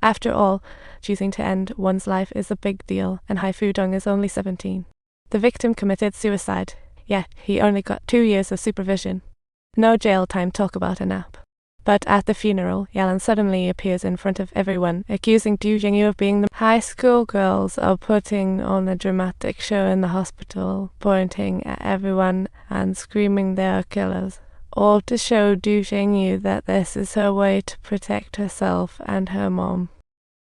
After all, choosing to end one's life is a big deal, and Hai Fu-dong is only 17. The victim committed suicide, yet he only got 2 years of supervision. No jail time, talk about a nap. But at the funeral, Yalan suddenly appears in front of everyone, accusing Zhengyu of being the high school girls are putting on a dramatic show in the hospital, pointing at everyone and screaming they are killers, all to show Zhengyu that this is her way to protect herself and her mom.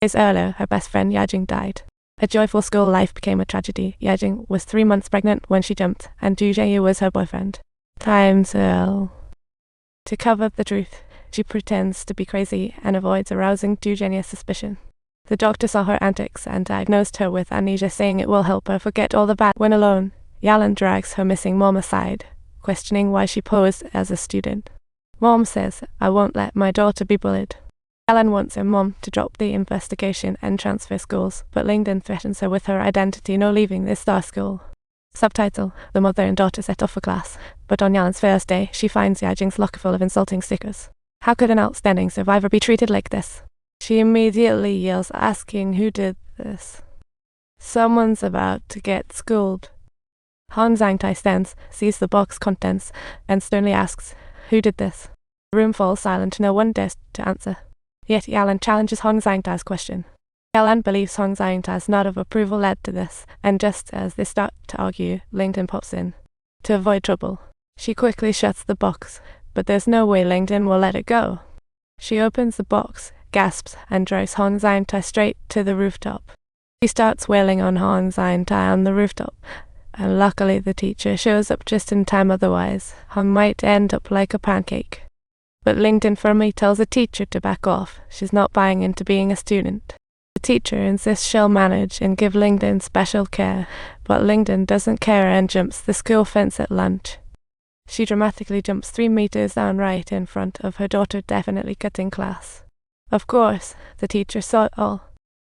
Days earlier, her best friend Yajing died. A joyful school life became a tragedy. Yajing was 3 months pregnant when she jumped, and Zhengyu was her boyfriend. Time's ill. To cover the truth, she pretends to be crazy and avoids arousing Zhengyu's suspicion. The doctor saw her antics and diagnosed her with amnesia, saying it will help her forget all the bad. When alone, Yalan drags her missing mom aside, questioning why she posed as a student. Mom says, "I won't let my daughter be bullied." Yalan wants her mom to drop the investigation and transfer schools, but Lingdon threatens her with her identity, no leaving this star school. Subtitle: The mother and daughter set off for class, but on Yalan's first day, she finds Yajing's locker full of insulting stickers. How could an outstanding survivor be treated like this? She immediately yells, asking who did this. Someone's about to get schooled. Han Zhangtai stands, sees the box contents, and sternly asks, "Who did this?" The room falls silent, no one dares to answer. Yet Yalan challenges Hong Zhangtai's question. Yalan believes Hong Zhangtai's nod of approval led to this, and just as they start to argue, Lingdon pops in. To avoid trouble, she quickly shuts the box, but there's no way Lingdon will let it go. She opens the box, gasps, and drives Hong Zhangtai straight to the rooftop. She starts wailing on Hong Zhangtai on the rooftop, and luckily the teacher shows up just in time, otherwise Hong might end up like a pancake. But Lingdon firmly tells the teacher to back off. She's not buying into being a student. The teacher insists she'll manage and give Lingdon special care, but Lingdon doesn't care and jumps the school fence at lunch. She dramatically jumps 3 meters down right in front of her daughter, definitely cutting class. Of course, the teacher saw it all.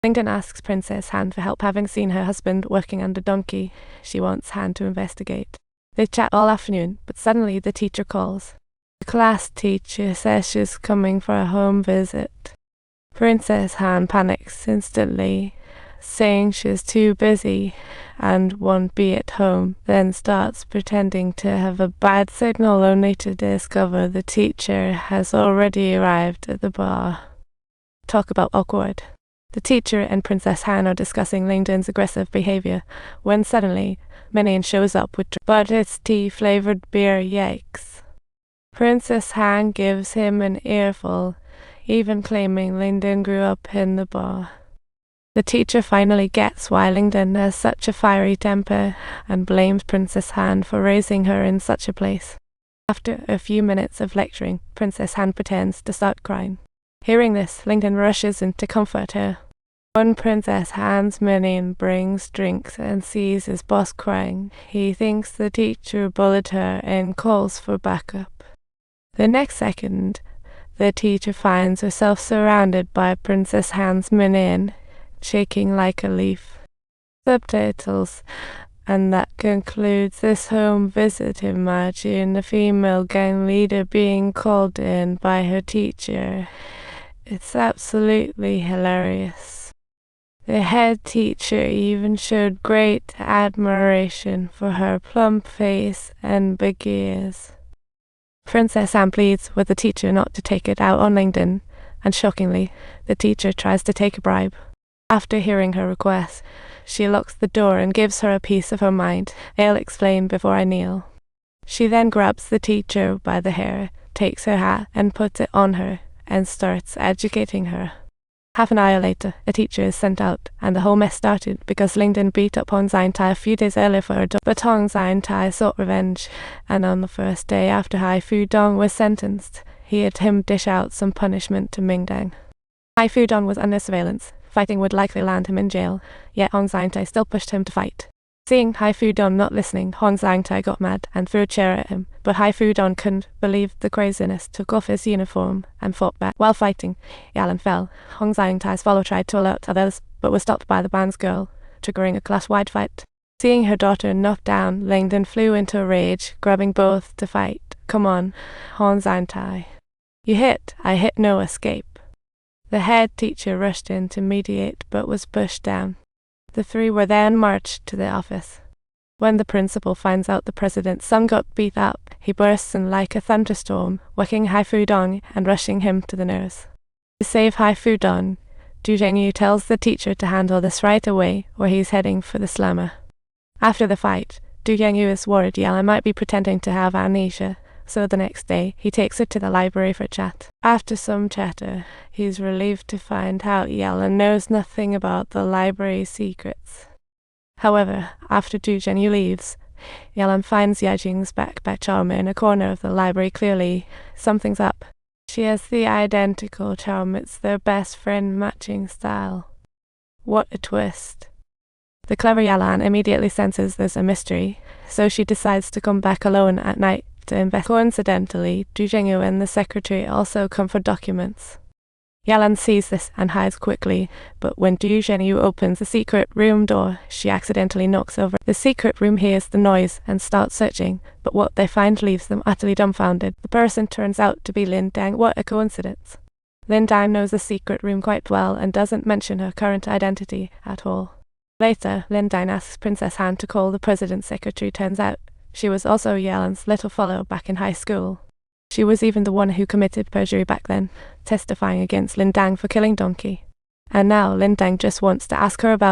Lingdon asks Princess Han for help, having seen her husband working under Donkey. She wants Han to investigate. They chat all afternoon, but suddenly the teacher calls. The class teacher says she's coming for a home visit. Princess Han panics instantly, saying she's too busy and won't be at home, then starts pretending to have a bad signal, only to discover the teacher has already arrived at the bar. Talk about awkward. The teacher and Princess Han are discussing Lingdon's aggressive behavior, when suddenly Minion shows up with but it's tea-flavored beer, yikes. Princess Han gives him an earful, even claiming Lingdon grew up in the bar. The teacher finally gets why Lingdon has such a fiery temper and blames Princess Han for raising her in such a place. After a few minutes of lecturing, Princess Han pretends to start crying. Hearing this, Lingdon rushes in to comfort her. When Princess Han's minion brings drinks and sees his boss crying, he thinks the teacher bullied her and calls for backup. The next second, the teacher finds herself surrounded by Princess Han's minion, shaking like a leaf. Subtitles: And that concludes this home visit. Imagine a female gang leader being called in by her teacher. It's absolutely hilarious. The head teacher even showed great admiration for her plump face and big ears. Princess Anne pleads with the teacher not to take it out on Lingdon, and shockingly, the teacher tries to take a bribe. After hearing her request, she locks the door and gives her a piece of her mind. "I'll explain before I kneel." She then grabs the teacher by the hair, takes her hat and puts it on her, and starts educating her. Half an hour later, a teacher is sent out, and the whole mess started because Lingdon beat up Hong Zhangtai a few days earlier for her daughter. But Hong Zhangtai sought revenge, and on the first day after Hai Fu-dong was sentenced, he had him dish out some punishment to Mingdang. Hai Fu-dong was under surveillance. Fighting would likely land him in jail, yet Hong Zhangtai still pushed him to fight. Seeing Hai Fu-dong not listening, Hong Zhangtai got mad and threw a chair at him, but Hai Fu-dong couldn't believe the craziness, took off his uniform and fought back. While fighting, Yalan fell. Hong Zhangtai's follower tried to alert others, but was stopped by the band's girl, triggering a class-wide fight. Seeing her daughter knocked down, Lingdon flew into a rage, grabbing both to fight. "Come on, Hong Zhangtai. You hit, I hit, no escape." The head teacher rushed in to mediate but was pushed down. The three were then marched to the office. When the principal finds out the president's son got beat up, he bursts in like a thunderstorm, whacking Hai-Fu-dong and rushing him to the nurse. To save Hai-Fu-dong, Zhengyu tells the teacher to handle this right away or he's heading for the slammer. After the fight, Zhengyu is worried Yalan might be pretending to have amnesia, so the next day he takes her to the library for a chat. After some chatter, he's relieved to find out Yalan knows nothing about the library's secrets. However, after Zhengyu leaves, Yalan finds Yajing's backpack charmer in a corner of the library. Clearly, something's up. She has the identical charm, it's their best friend matching style. What a twist. The clever Yalan immediately senses there's a mystery, so she decides to come back alone at night to investigate. Coincidentally, Zhengyu and the secretary also come for documents. Yalan sees this and hides quickly, but when Zhengyu opens the secret room door, she accidentally knocks over. The secret room hears the noise and starts searching, but what they find leaves them utterly dumbfounded. The person turns out to be Lin Dang. What a coincidence. Lin Dang knows the secret room quite well and doesn't mention her current identity at all. Later, Lin Dang asks Princess Han to call the president's secretary. Turns out, she was also Yalan's little follower back in high school. She was even the one who committed perjury back then, testifying against Lin Dang for killing Donkey. And now Lin Dang just wants to ask her about